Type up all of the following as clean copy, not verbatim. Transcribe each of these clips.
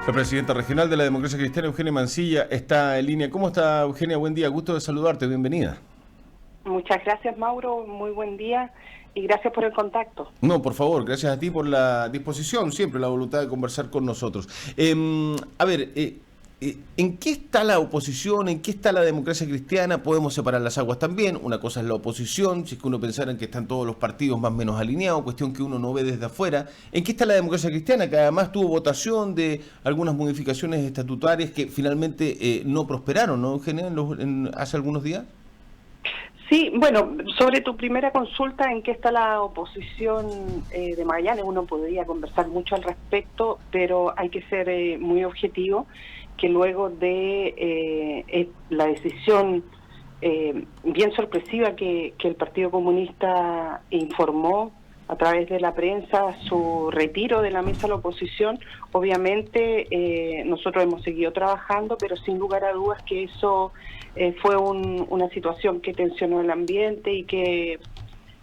La presidenta regional de la Democracia Cristiana, Eugenia Mancilla, está en línea. ¿Cómo está, Eugenia? Buen día, gusto de saludarte, bienvenida. Muchas gracias, Mauro, muy buen día y gracias por el contacto. No, por favor, gracias a ti por la disposición, siempre la voluntad de conversar con nosotros. ¿En qué está la oposición? ¿En qué está la democracia cristiana? Podemos separar las aguas también. Una cosa es la oposición, si es que uno pensara en que están todos los partidos más o menos alineados, cuestión que uno no ve desde afuera. ¿En qué está la democracia cristiana? Que además tuvo votación de algunas modificaciones estatutarias que finalmente no prosperaron, ¿no, Eugenia, hace algunos días? Sí, bueno, sobre tu primera consulta, ¿en qué está la oposición de Magallanes? Uno podría conversar mucho al respecto, pero hay que ser muy objetivo, que luego de la decisión bien sorpresiva que el Partido Comunista informó a través de la prensa su retiro de la mesa de la oposición, obviamente nosotros hemos seguido trabajando, pero sin lugar a dudas que eso fue una situación que tensionó el ambiente y que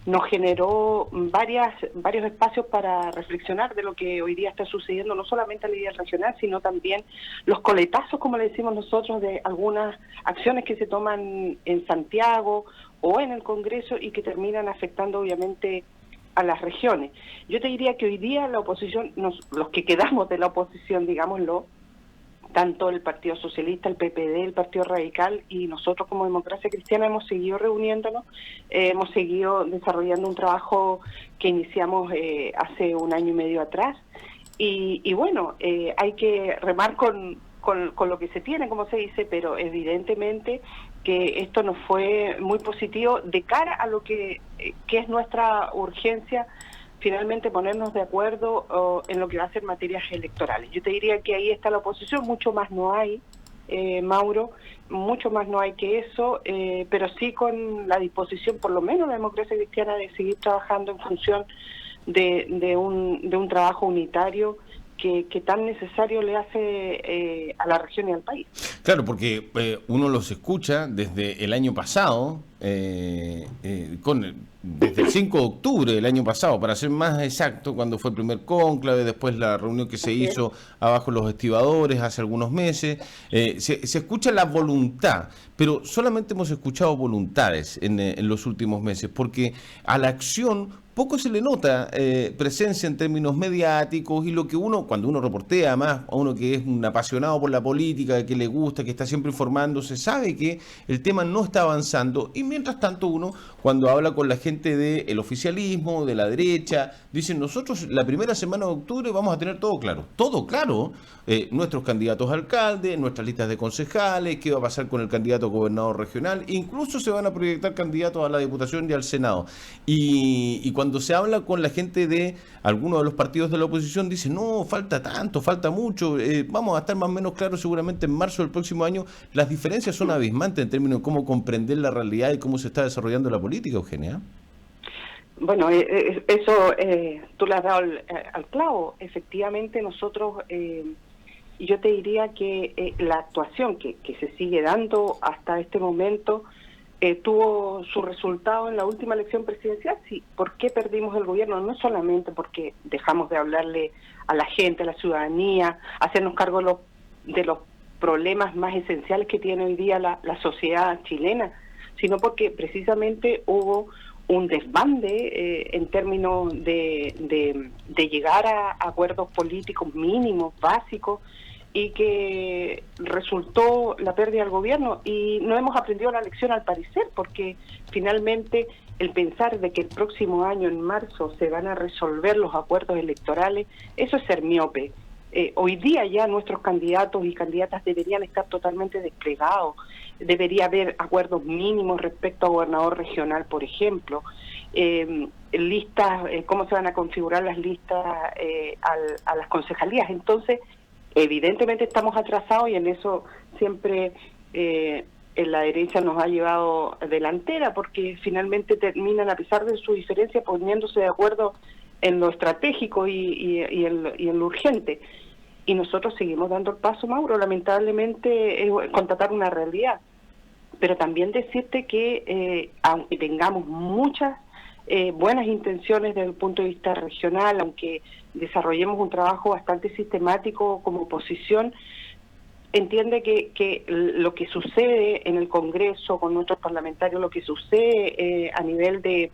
nos generó varios espacios para reflexionar de lo que hoy día está sucediendo, no solamente a nivel regional, sino también los coletazos, como le decimos nosotros, de algunas acciones que se toman en Santiago o en el Congreso y que terminan afectando obviamente a las regiones. Yo te diría que hoy día la oposición, los que quedamos de la oposición, digámoslo, tanto el Partido Socialista, el PPD, el Partido Radical y nosotros como Democracia Cristiana hemos seguido reuniéndonos, hemos seguido desarrollando un trabajo que iniciamos hace un año y medio atrás y bueno, hay que remar con lo que se tiene, como se dice, pero evidentemente que esto nos fue muy positivo de cara a lo que es nuestra urgencia, finalmente ponernos de acuerdo en lo que va a ser materias electorales. Yo te diría que ahí está la oposición, mucho más no hay, Mauro, mucho más no hay que eso, pero sí con la disposición, por lo menos la Democracia Cristiana, de seguir trabajando en función de un trabajo unitario que tan necesario le hace a la región y al país. Claro, porque uno los escucha desde el año pasado, desde el 5 de octubre del año pasado, para ser más exacto, cuando fue el primer cónclave, después la reunión que se Así es. hizo abajo los estibadores hace algunos meses. Se escucha la voluntad, pero solamente hemos escuchado voluntades en los últimos meses, porque a la acción poco se le nota presencia en términos mediáticos, y lo que uno, cuando uno reportea, además, a uno que es un apasionado por la política, que le gusta, que está siempre informándose, sabe que el tema no está avanzando, y mientras tanto uno, cuando habla con la gente del oficialismo, de la derecha, dicen: nosotros la primera semana de octubre vamos a tener todo claro, nuestros candidatos a alcalde, nuestras listas de concejales, qué va a pasar con el candidato a gobernador regional, incluso se van a proyectar candidatos a la Diputación y al Senado. Y cuando se habla con la gente de algunos de los partidos de la oposición, dicen: no, falta tanto, falta mucho, vamos a estar más o menos claros seguramente en marzo del próximo año. Las diferencias son abismantes en términos de cómo comprender la realidad y cómo se está desarrollando la política, Eugenia. Bueno, eso tú le has dado al clavo. Efectivamente, nosotros, y yo te diría que la actuación que se sigue dando hasta este momento tuvo su resultado en la última elección presidencial. Sí, ¿por qué perdimos el gobierno? No solamente porque dejamos de hablarle a la gente, a la ciudadanía, hacernos cargo de los problemas más esenciales que tiene hoy día la sociedad chilena, sino porque precisamente hubo un desbande en términos de llegar a acuerdos políticos mínimos, básicos, y que resultó la pérdida del gobierno. Y no hemos aprendido la lección, al parecer, porque finalmente el pensar de que el próximo año, en marzo, se van a resolver los acuerdos electorales, eso es ser miope. Hoy día ya nuestros candidatos y candidatas deberían estar totalmente desplegados, debería haber acuerdos mínimos respecto a gobernador regional, por ejemplo, listas, cómo se van a configurar las listas a las concejalías. Entonces, evidentemente estamos atrasados, y en eso siempre en la derecha nos ha llevado delantera, porque finalmente terminan, a pesar de su diferencia, poniéndose de acuerdo en lo estratégico y en lo urgente. Y nosotros seguimos dando el paso, Mauro, lamentablemente, constatar una realidad. Pero también decirte que aunque tengamos muchas buenas intenciones desde el punto de vista regional, aunque desarrollemos un trabajo bastante sistemático como oposición, entiende que lo que sucede en el Congreso con nuestros parlamentarios, lo que sucede a nivel de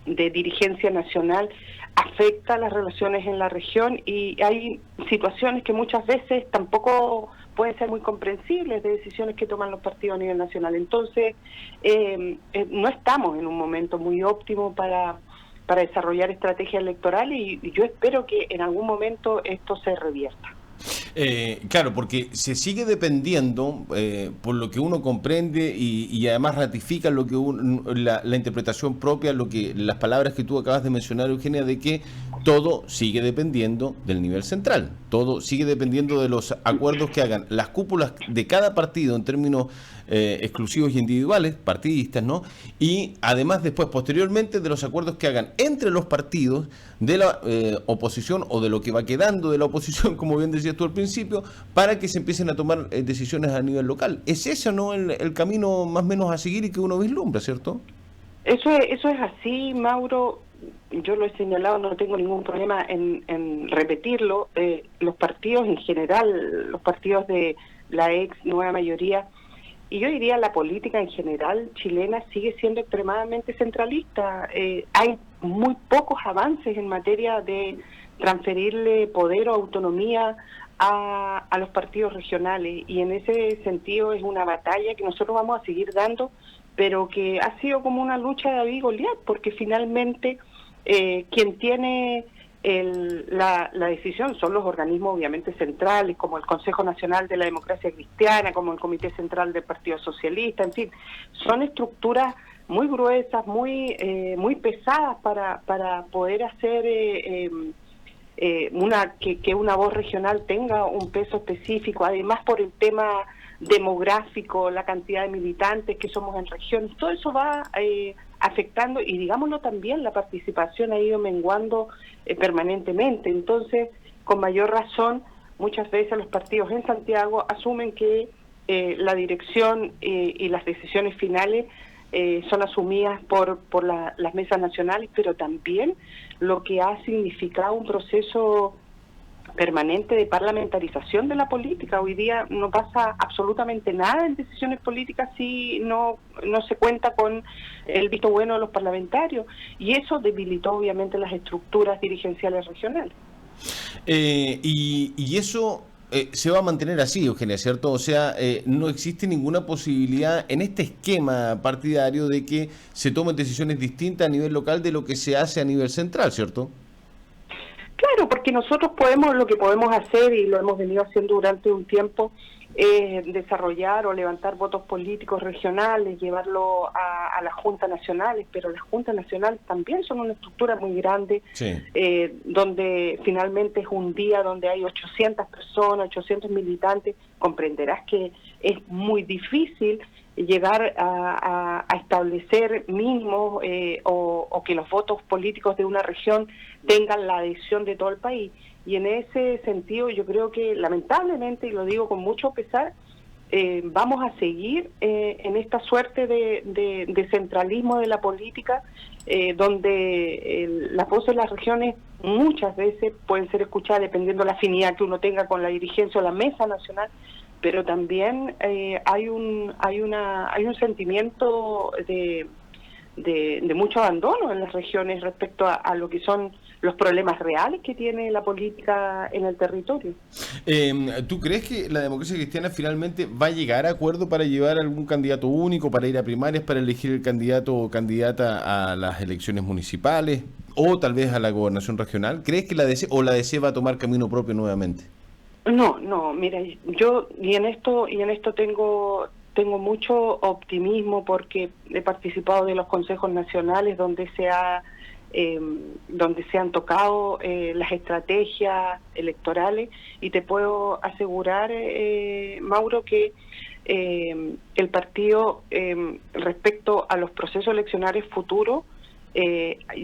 dirigencia nacional, afecta las relaciones en la región, y hay situaciones que muchas veces tampoco pueden ser muy comprensibles, de decisiones que toman los partidos a nivel nacional. Entonces, no estamos en un momento muy óptimo para desarrollar estrategias electorales, y yo espero que en algún momento esto se revierta. Claro, porque se sigue dependiendo, por lo que uno comprende y además ratifica lo que la interpretación propia, las palabras que tú acabas de mencionar, Eugenia, de que todo sigue dependiendo del nivel central, todo sigue dependiendo de los acuerdos que hagan las cúpulas de cada partido en términos exclusivos y individuales, partidistas, ¿no? Y además después, posteriormente, de los acuerdos que hagan entre los partidos de la oposición, o de lo que va quedando de la oposición, como bien decías tú al principio, para que se empiecen a tomar decisiones a nivel local. ¿Es ese, no, el camino más o menos a seguir y que uno vislumbra, cierto? Eso es así, Mauro. Yo lo he señalado, no tengo ningún problema en repetirlo. Los partidos en general, los partidos de la ex nueva mayoría, y yo diría la política en general chilena, sigue siendo extremadamente centralista. Hay muy pocos avances en materia de transferirle poder o autonomía a los partidos regionales, y en ese sentido es una batalla que nosotros vamos a seguir dando, pero que ha sido como una lucha de David y Goliat, porque finalmente quien tiene la decisión son los organismos obviamente centrales, como el Consejo Nacional de la Democracia Cristiana, como el Comité Central del Partido Socialista, en fin, son estructuras muy gruesas, muy pesadas para poder hacer que una voz regional tenga un peso específico, además por el tema demográfico, la cantidad de militantes que somos en regiones, todo eso va afectando, y digámoslo también, la participación ha ido menguando permanentemente. Entonces, con mayor razón, muchas veces los partidos en Santiago asumen que la dirección y las decisiones finales son asumidas por las mesas nacionales, pero también lo que ha significado un proceso permanente de parlamentarización de la política. Hoy día no pasa absolutamente nada en decisiones políticas si no se cuenta con el visto bueno de los parlamentarios, y eso debilitó obviamente las estructuras dirigenciales regionales. Y eso se va a mantener así, Eugenia, ¿cierto? O sea, no existe ninguna posibilidad en este esquema partidario de que se tomen decisiones distintas a nivel local de lo que se hace a nivel central, ¿cierto? Claro, porque nosotros lo que podemos hacer, y lo hemos venido haciendo durante un tiempo, es desarrollar o levantar votos políticos regionales, llevarlo a las juntas nacionales, pero las juntas nacionales también son una estructura muy grande, sí. Donde finalmente es un día donde hay 800 personas, 800 militantes. Comprenderás que es muy difícil llegar a establecer mínimos o que los votos políticos de una región tengan la adhesión de todo el país. Y en ese sentido yo creo que lamentablemente, y lo digo con mucho pesar, vamos a seguir en esta suerte de centralismo de la política, donde las voces de las regiones muchas veces pueden ser escuchadas dependiendo de la afinidad que uno tenga con la dirigencia o la mesa nacional, pero también hay un sentimiento de mucho abandono en las regiones respecto a lo que son los problemas reales que tiene la política en el territorio. ¿Tú crees que la democracia cristiana finalmente va a llegar a acuerdo para llevar algún candidato único, para ir a primarias, para elegir el candidato o candidata a las elecciones municipales o tal vez a la gobernación regional? ¿Crees que la DC va a tomar camino propio nuevamente? No, mira, yo y en esto tengo mucho optimismo, porque he participado de los consejos nacionales donde se han tocado las estrategias electorales, y te puedo asegurar, Mauro, que el partido respecto a los procesos eleccionarios futuros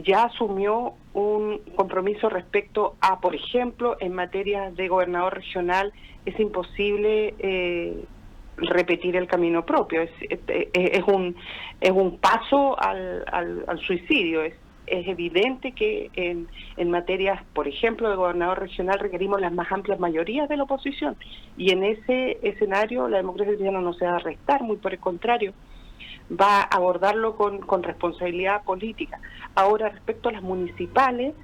ya asumió un compromiso respecto a, por ejemplo, en materia de gobernador regional, es imposible repetir el camino propio, es un paso al suicidio, es evidente que en materias, por ejemplo, de gobernador regional requerimos las más amplias mayorías de la oposición, y en ese escenario la democracia cristiana no se va a restar, muy por el contrario, va a abordarlo con responsabilidad política. Ahora, respecto a las municipales,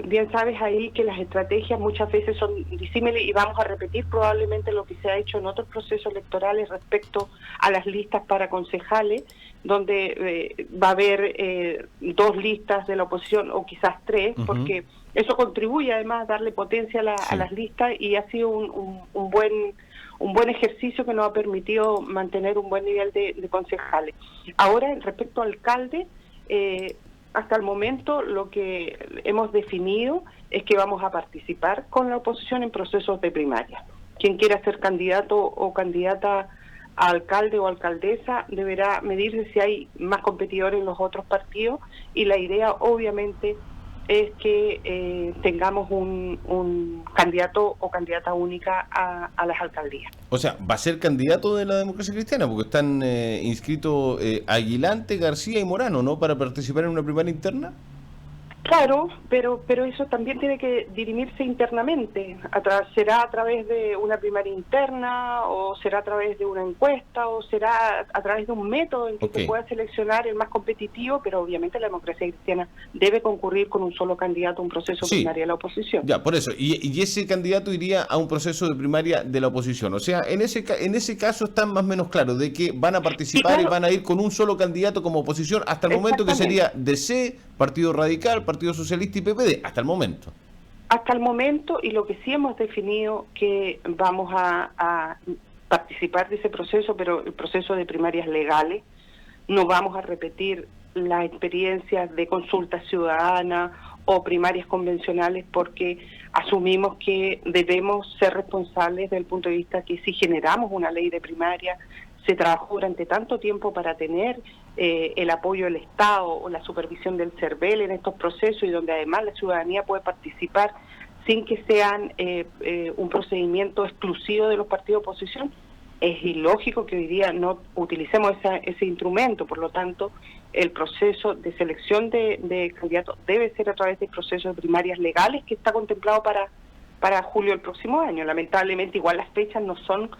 bien sabes ahí que las estrategias muchas veces son disímiles y vamos a repetir probablemente lo que se ha hecho en otros procesos electorales respecto a las listas para concejales, donde va a haber 2 listas de la oposición o quizás 3, porque eso contribuye además a darle potencia a las listas, y ha sido un buen ejercicio que nos ha permitido mantener un buen nivel de concejales. Ahora, respecto al alcalde, hasta el momento lo que hemos definido es que vamos a participar con la oposición en procesos de primaria. Quien quiera ser candidato o candidata a alcalde o alcaldesa deberá medirse si hay más competidores en los otros partidos, y la idea obviamente es que tengamos un candidato o candidata única a las alcaldías. O sea, ¿va a ser candidato de la democracia cristiana? Porque están inscritos Aguilante, García y Morano, ¿no? Para participar en una primaria interna. Claro, pero eso también tiene que dirimirse internamente. ¿Será a través de una primaria interna, o será a través de una encuesta, o será a través de un método en que se pueda seleccionar el más competitivo? Pero obviamente la democracia cristiana debe concurrir con un solo candidato a un proceso primaria de la oposición. Ya, por eso. Y ese candidato iría a un proceso de primaria de la oposición. O sea, en ese caso están más o menos claros de que van a participar, y van a ir con un solo candidato como oposición hasta el momento, que sería DC, Partido Radical, Partido Socialista y PPD, hasta el momento. Hasta el momento, y lo que sí hemos definido que vamos a participar de ese proceso, pero el proceso de primarias legales, no vamos a repetir las experiencias de consulta ciudadana o primarias convencionales, porque asumimos que debemos ser responsables desde el punto de vista que si generamos una ley de primaria, se trabajó durante tanto tiempo para tener el apoyo del Estado o la supervisión del CERVEL en estos procesos, y donde además la ciudadanía puede participar sin que sean un procedimiento exclusivo de los partidos de oposición. Es ilógico que hoy día no utilicemos ese instrumento. Por lo tanto, el proceso de selección de candidatos debe ser a través de procesos de primarias legales, que está contemplado para julio del próximo año. Lamentablemente, igual las fechas no son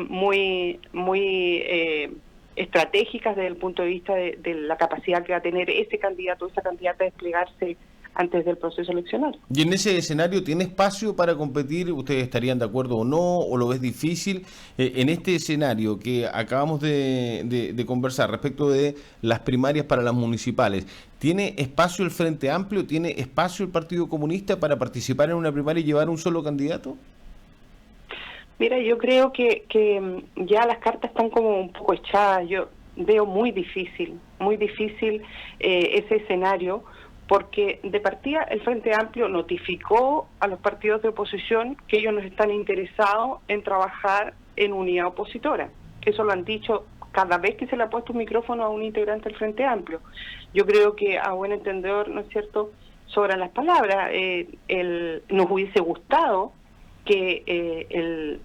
muy estratégicas desde el punto de vista de la capacidad que va a tener ese candidato o esa candidata de desplegarse antes del proceso eleccionario. ¿Y en ese escenario tiene espacio para competir? ¿Ustedes estarían de acuerdo o no? ¿O lo ves difícil? En este escenario que acabamos de conversar respecto de las primarias para las municipales, ¿tiene espacio el Frente Amplio? ¿Tiene espacio el Partido Comunista para participar en una primaria y llevar un solo candidato? Mira, yo creo que ya las cartas están como un poco echadas. Yo veo muy difícil ese escenario, porque de partida el Frente Amplio notificó a los partidos de oposición que ellos no están interesados en trabajar en unidad opositora. Eso lo han dicho cada vez que se le ha puesto un micrófono a un integrante del Frente Amplio. Yo creo que, a buen entendedor, ¿no es cierto?, sobran las palabras. Nos hubiese gustado que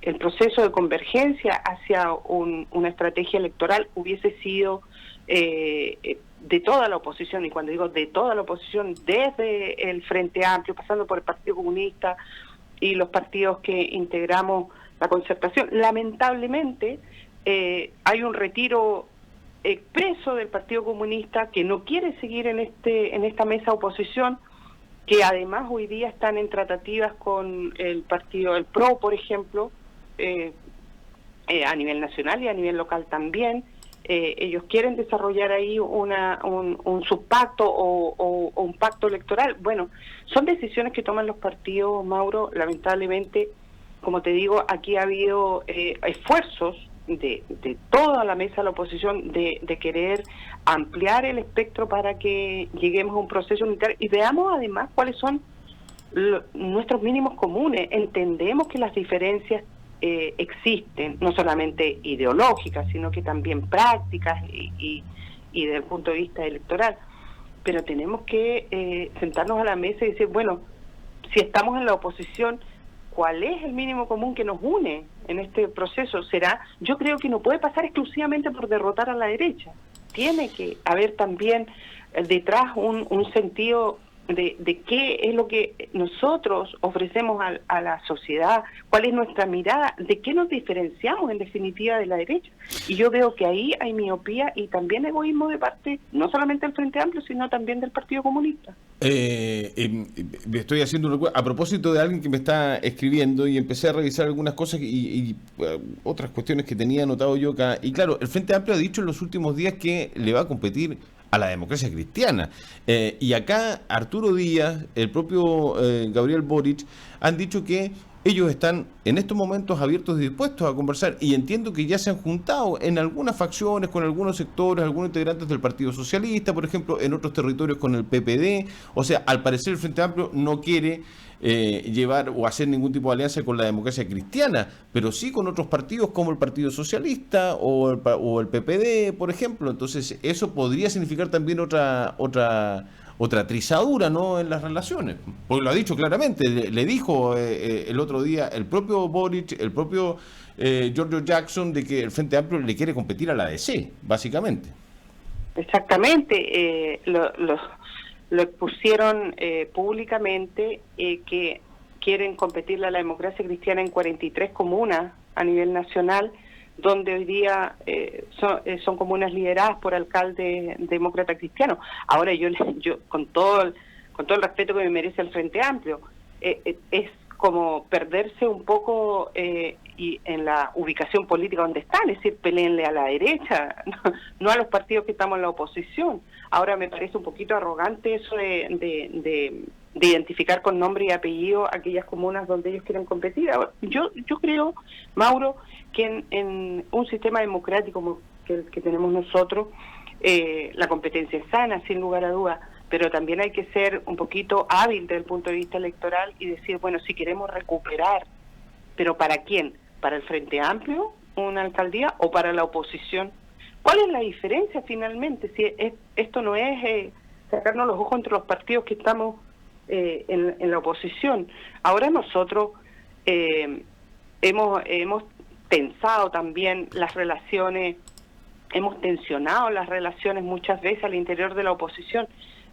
el proceso de convergencia hacia una estrategia electoral hubiese sido de toda la oposición, y cuando digo de toda la oposición, desde el Frente Amplio, pasando por el Partido Comunista y los partidos que integramos la concertación. Lamentablemente hay un retiro expreso del Partido Comunista, que no quiere seguir en esta mesa de oposición, que además hoy día están en tratativas con el partido, el PRO, por ejemplo, a nivel nacional y a nivel local también. Ellos quieren desarrollar ahí un subpacto o un pacto electoral. Bueno, son decisiones que toman los partidos, Mauro. Lamentablemente, como te digo, aquí ha habido esfuerzos de toda la mesa de la oposición de querer ampliar el espectro para que lleguemos a un proceso unitario, y veamos además cuáles son nuestros mínimos comunes. Entendemos que las diferencias existen, no solamente ideológicas, sino que también prácticas y desde el punto de vista electoral, pero tenemos que sentarnos a la mesa y decir, bueno, si estamos en la oposición, ¿cuál es el mínimo común que nos une en este proceso? Yo creo que no puede pasar exclusivamente por derrotar a la derecha. Tiene que haber también detrás un sentido de qué es lo que nosotros ofrecemos a la sociedad, cuál es nuestra mirada, de qué nos diferenciamos en definitiva de la derecha. Y yo veo que ahí hay miopía y también egoísmo de parte, no solamente del Frente Amplio, sino también del Partido Comunista. Me estoy haciendo un recuerdo a propósito de alguien que me está escribiendo y empecé a revisar algunas cosas y otras cuestiones que tenía anotado yo acá. Y claro, el Frente Amplio ha dicho en los últimos días que le va a competir a la democracia cristiana. Y acá Arturo Díaz, el propio Gabriel Boric, han dicho que ellos están en estos momentos abiertos y dispuestos a conversar, y entiendo que ya se han juntado en algunas facciones con algunos sectores, algunos integrantes del Partido Socialista, por ejemplo, en otros territorios con el PPD. O sea, al parecer el Frente Amplio no quiere llevar o hacer ningún tipo de alianza con la democracia cristiana, pero sí con otros partidos como el Partido Socialista o el PPD, por ejemplo. Entonces eso podría significar también otra trizadura, ¿no?, en las relaciones, porque lo ha dicho claramente, le dijo el otro día el propio Boric, el propio Giorgio Jackson, de que el Frente Amplio le quiere competir a la ADC, básicamente. Exactamente, lo expusieron públicamente, que quieren competirle a la democracia cristiana en 43 comunas a nivel nacional, donde hoy día son comunas lideradas por alcaldes demócratas cristianos. Ahora yo con todo el respeto que me merece el Frente Amplio, es como perderse un poco y en la ubicación política donde están, es decir, peleenle a la derecha, no a los partidos que estamos en la oposición. Ahora me parece un poquito arrogante eso de identificar con nombre y apellido aquellas comunas donde ellos quieren competir. Ahora, yo creo, Mauro, que en un sistema democrático como el que tenemos nosotros, la competencia es sana, sin lugar a dudas, pero también hay que ser un poquito hábil desde el punto de vista electoral y decir, bueno, si queremos recuperar, ¿pero para quién? ¿Para el Frente Amplio, una alcaldía, o para la oposición? ¿Cuál es la diferencia finalmente? Si esto no es sacarnos los ojos entre los partidos que estamos en la oposición. Ahora nosotros hemos tensado también las relaciones, hemos tensionado las relaciones muchas veces al interior de la oposición,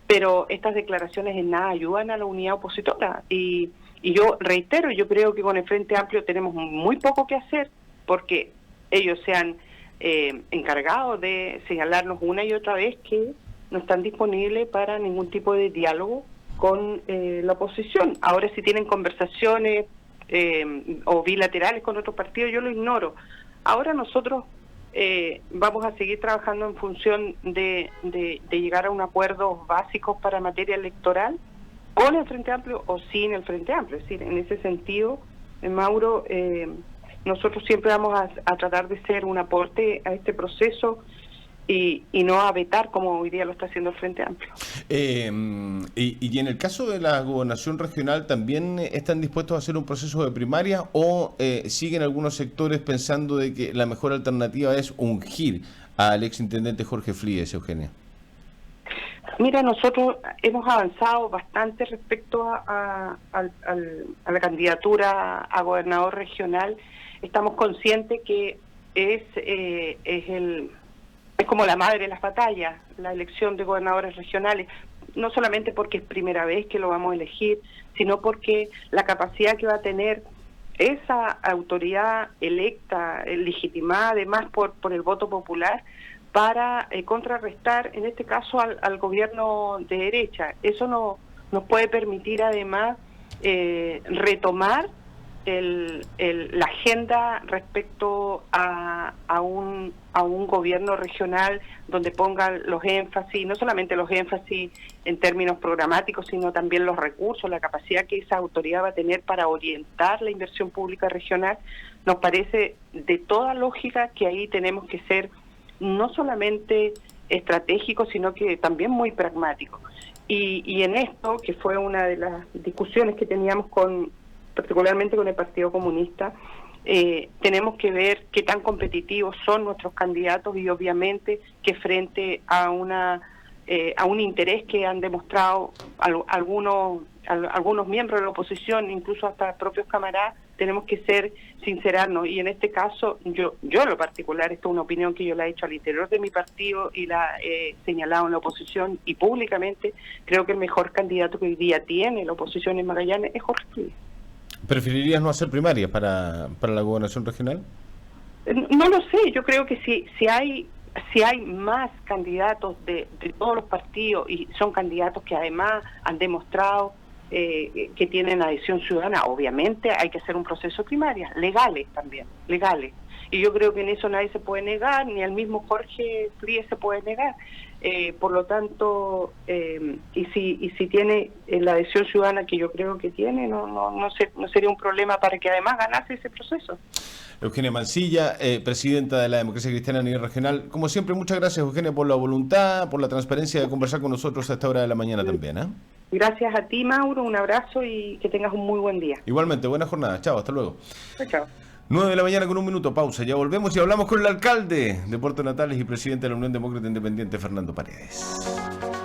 pero estas declaraciones en nada ayudan a la unidad opositora. Y yo reitero, yo creo que con el Frente Amplio tenemos muy poco que hacer, porque ellos se han encargado de señalarnos una y otra vez que no están disponibles para ningún tipo de diálogo con la oposición. Ahora, si tienen conversaciones o bilaterales con otros partidos, yo lo ignoro. Ahora nosotros vamos a seguir trabajando en función de llegar a un acuerdo básico para materia electoral con el Frente Amplio o sin el Frente Amplio. Es decir, en ese sentido, Mauro, nosotros siempre vamos a tratar de ser un aporte a este proceso y no a vetar como hoy día lo está haciendo el Frente Amplio. Y en el caso de la gobernación regional, ¿también están dispuestos a hacer un proceso de primaria o siguen algunos sectores pensando de que la mejor alternativa es ungir al exintendente Jorge Fríes, Eugenia? Mira, nosotros hemos avanzado bastante respecto a la candidatura a gobernador regional. Estamos conscientes que es como la madre de las batallas, la elección de gobernadores regionales, no solamente porque es primera vez que lo vamos a elegir, sino porque la capacidad que va a tener esa autoridad electa, legitimada además por el voto popular, para contrarrestar, en este caso, al gobierno de derecha. Eso nos puede permitir además retomar la agenda respecto a un gobierno regional donde pongan los énfasis, no solamente los énfasis en términos programáticos, sino también los recursos, la capacidad que esa autoridad va a tener para orientar la inversión pública regional. Nos parece de toda lógica que ahí tenemos que ser no solamente estratégicos, sino que también muy pragmáticos. Y en esto, que fue una de las discusiones que teníamos particularmente con el Partido Comunista, tenemos que ver qué tan competitivos son nuestros candidatos y obviamente que frente a un interés que han demostrado algunos miembros de la oposición, incluso hasta propios camaradas, tenemos que sincerarnos, y en este caso, yo en lo particular, esto es una opinión que yo la he hecho al interior de mi partido y la he señalado en la oposición y públicamente, creo que el mejor candidato que hoy día tiene la oposición en Magallanes es Jorge Frías. ¿Preferirías no hacer primarias para la gobernación regional? No lo sé, yo creo que si hay más candidatos de todos los partidos y son candidatos que además han demostrado que tienen adhesión ciudadana, obviamente hay que hacer un proceso de primarias, legales también, legales. Y yo creo que en eso nadie se puede negar, ni el mismo Jorge Frías se puede negar. Por lo tanto, y si tiene la adhesión ciudadana que yo creo que tiene, no sería un problema para que además ganase ese proceso. Eugenia Mancilla, presidenta de la Democracia Cristiana a nivel regional. Como siempre, muchas gracias, Eugenia, por la voluntad, por la transparencia de conversar con nosotros a esta hora de la mañana también. Gracias a ti, Mauro, un abrazo y que tengas un muy buen día. Igualmente, buena jornada. Chao, hasta luego. Chao. 9 de la mañana con un minuto, pausa. Ya volvemos y hablamos con el alcalde de Puerto Natales y presidente de la Unión Demócrata Independiente, Fernando Paredes.